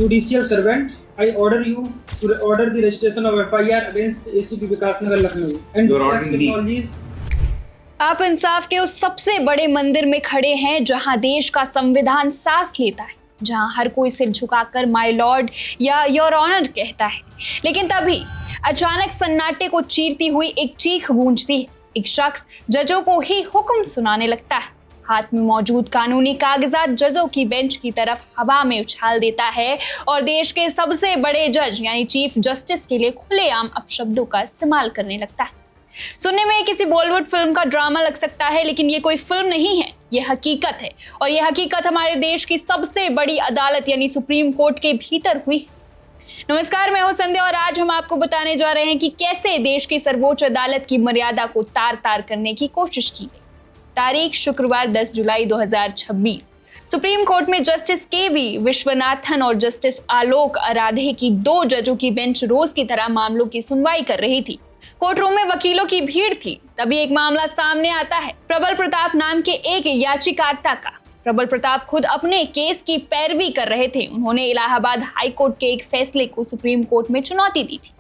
judicial servant, I order you to order the registration of FIR against ACP Vikasnagar Lucknow and technologies। आप इंसाफ के उस सबसे बड़े मंदिर में खड़े हैं जहां देश का संविधान सांस लेता है, जहां हर कोई सिर झुकाकर माय लॉर्ड या योर ऑनर कहता है। लेकिन तभी अचानक सन्नाटे को चीरती हुई एक चीख गूंजती है। एक शख्स जजों को ही हुक्म सुनाने लगता है। हाथ में मौजूद कानूनी कागजात जजों की बेंच की तरफ हवा में उछाल देता है और देश के सबसे बड़े जज यानी चीफ जस्टिस के लिए खुलेआम अपशब्दों का इस्तेमाल करने लगता है। सुनने में किसी बॉलीवुड फिल्म का ड्रामा लग सकता है, लेकिन ये कोई फिल्म नहीं है, ये हकीकत है। और ये हकीकत हमारे देश की सबसे बड़ी अदालत यानी सुप्रीम कोर्ट के भीतर हुई। नमस्कार, मैं हूं संध्या और आज हम आपको बताने जा रहे हैं कि कैसे देश की सर्वोच्च अदालत की मर्यादा को तार तार करने की कोशिश की गई। तारीख शुक्रवार 10 जुलाई 2026। सुप्रीम कोर्ट में जस्टिस के.वी. विश्वनाथन और जस्टिस आलोक आराधे की 2 जजों की बेंच रोज की तरह मामलों की सुनवाई कर रही थी। कोर्ट रूम में वकीलों की भीड़ थी। तभी एक मामला सामने आता है प्रबल प्रताप नाम के एक याचिकाकर्ता का। प्रबल प्रताप खुद अपने केस की पैरवी कर रहे थे। उन्होंने इलाहाबाद हाई कोर्ट के एक फैसले को सुप्रीम कोर्ट में चुनौती दी थी।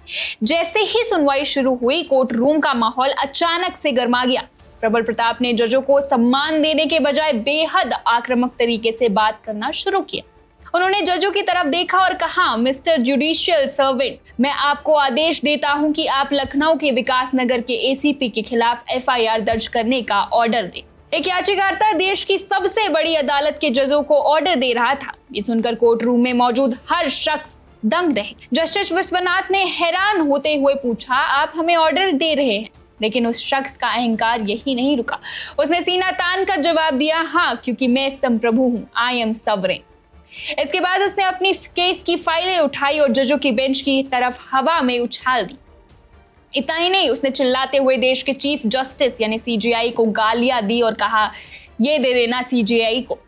जैसे ही सुनवाई शुरू हुई, कोर्ट रूम का माहौल अचानक से गर्मा गया। प्रबल प्रताप ने जजों को सम्मान देने के बजाय बेहद आक्रामक तरीके से बात करना शुरू किया। उन्होंने जजों की तरफ देखा और कहा, मिस्टर जुडिशियल सर्वेंट, मैं आपको आदेश देता हूं कि आप लखनऊ के विकास नगर के एसीपी के खिलाफ एफआईआर दर्ज करने का ऑर्डर दें। एक याचिकाकर्ता देश की सबसे बड़ी अदालत के जजों को ऑर्डर दे रहा था। ये सुनकर कोर्ट रूम में मौजूद हर शख्स दंग रहे। जस्टिस विश्वनाथ ने हैरान होते हुए पूछा, आप हमें ऑर्डर दे रहे हैं? लेकिन उस शख्स का अहंकार यही नहीं रुका। उसने सीना तान कर जवाब दिया, हाँ, क्योंकि मैं संप्रभु हूँ, आई एम सवरेन। इसके बाद उसने अपनी केस की फाइलें उठाई और जजों की बेंच की तरफ हवा में उछाल दी। इतना ही नहीं, उसने चिल्लाते हुए देश के चीफ जस्टिस यानी सीजेआई को गालियां दी और कहा, ये दे देना सीजेआई को।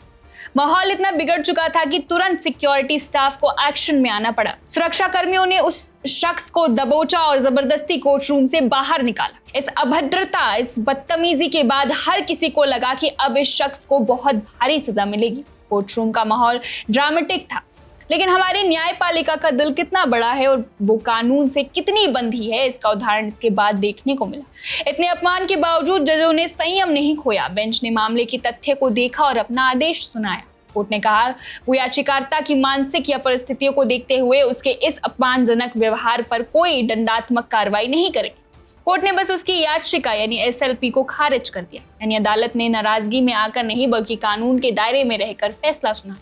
माहौल इतना बिगड़ चुका था कि तुरंत सिक्योरिटी स्टाफ को एक्शन में आना पड़ा। सुरक्षा कर्मियों ने उस शख्स को दबोचा और जबरदस्ती कोर्ट रूम से बाहर निकाला। इस अभद्रता, इस बदतमीजी के बाद हर किसी को लगा कि अब इस शख्स को बहुत भारी सजा मिलेगी। कोर्ट रूम का माहौल ड्रामेटिक था, लेकिन हमारे न्यायपालिका का दिल कितना बड़ा है और वो कानून से कितनी बंधी है, इसका उदाहरण इसके बाद देखने को मिला। इतने अपमान के बावजूद जजों ने संयम नहीं खोया। बेंच ने मामले की तथ्य को देखा और अपना आदेश सुनाया। कोर्ट ने कहा, वो याचिकाकर्ता की मानसिक या परिस्थितियों को देखते हुए उसके इस अपमानजनक व्यवहार पर कोई दंडात्मक कार्रवाई नहीं करेगी। कोर्ट ने बस उसकी याचिका यानी एसएलपी को खारिज कर दिया। यानी अदालत ने नाराजगी में आकर नहीं बल्कि कानून के दायरे में रहकर फैसला सुना।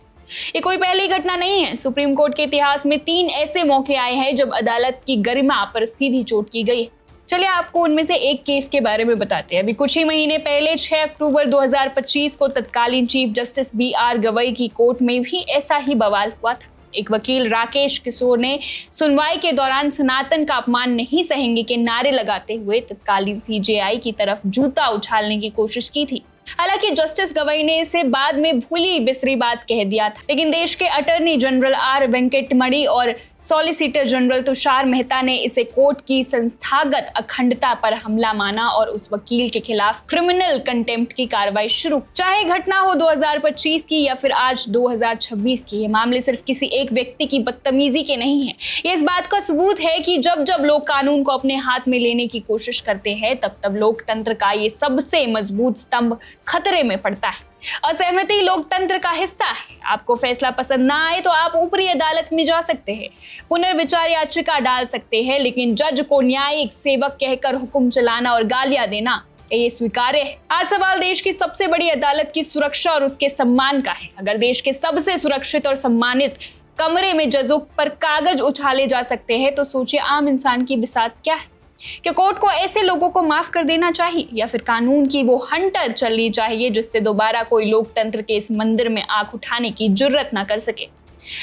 ये कोई पहली घटना नहीं है। सुप्रीम कोर्ट के इतिहास में 3 ऐसे मौके आए हैं जब अदालत की गरिमा पर सीधी चोट की गई है। चलिए आपको उनमें से एक केस के बारे में बताते हैं। अभी कुछ ही महीने पहले 6 अक्टूबर 2025 को तत्कालीन चीफ जस्टिस BR गवई की कोर्ट में भी ऐसा ही बवाल हुआ था। एक वकील राकेश किशोर ने सुनवाई के दौरान सनातन का अपमान नहीं सहेंगे के नारे लगाते हुए तत्कालीन सीजेआई की तरफ जूता उछालने की कोशिश की थी। हालांकि जस्टिस गवई ने इसे बाद में भूली बिसरी बात कह दिया था, लेकिन देश के अटॉर्नी जनरल R वेंकटमणि और सॉलिसिटर जनरल तुषार मेहता ने इसे कोर्ट की संस्थागत अखंडता पर हमला माना और उस वकील के खिलाफ क्रिमिनल कंटेम्प्ट की कार्रवाई शुरू। चाहे घटना हो 2025 की या फिर आज 2026 की, ये मामले सिर्फ किसी एक व्यक्ति की बदतमीजी के नहीं है। ये इस बात का सबूत है कि जब जब लोग कानून को अपने हाथ में लेने की कोशिश करते हैं, तब तब लोकतंत्र का ये सबसे मजबूत स्तंभ खतरे में पड़ता है। असहमति लोकतंत्र का हिस्सा है। आपको फैसला पसंद ना आए तो आप ऊपरी अदालत में जा सकते हैं, पुनर्विचार याचिका डाल सकते हैं, लेकिन जज को न्यायिक सेवक कहकर हुक्म चलाना और गालियां देना ये स्वीकार्य है। आज सवाल देश की सबसे बड़ी अदालत की सुरक्षा और उसके सम्मान का है। अगर देश के सबसे सुरक्षित और सम्मानित कमरे में जजों पर कागज उछाले जा सकते हैं, तो सोचिए आम इंसान की बिसात क्या है। क्या कोर्ट को ऐसे लोगों को माफ कर देना चाहिए या फिर कानून की वो हंटर चलनी चाहिए जिससे दोबारा कोई लोकतंत्र के इस मंदिर में आंख उठाने की जुर्रत ना कर सके?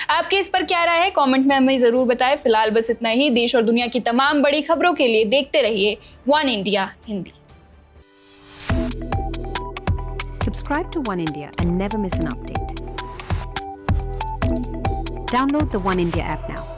आपके इस पर क्या राय है, कमेंट में हमें जरूर बताएं। फिलहाल बस इतना ही। देश और दुनिया की तमाम बड़ी खबरों के लिए देखते रहिए one India Hindi. Subscribe to One India and never miss an update. Download the One India app now.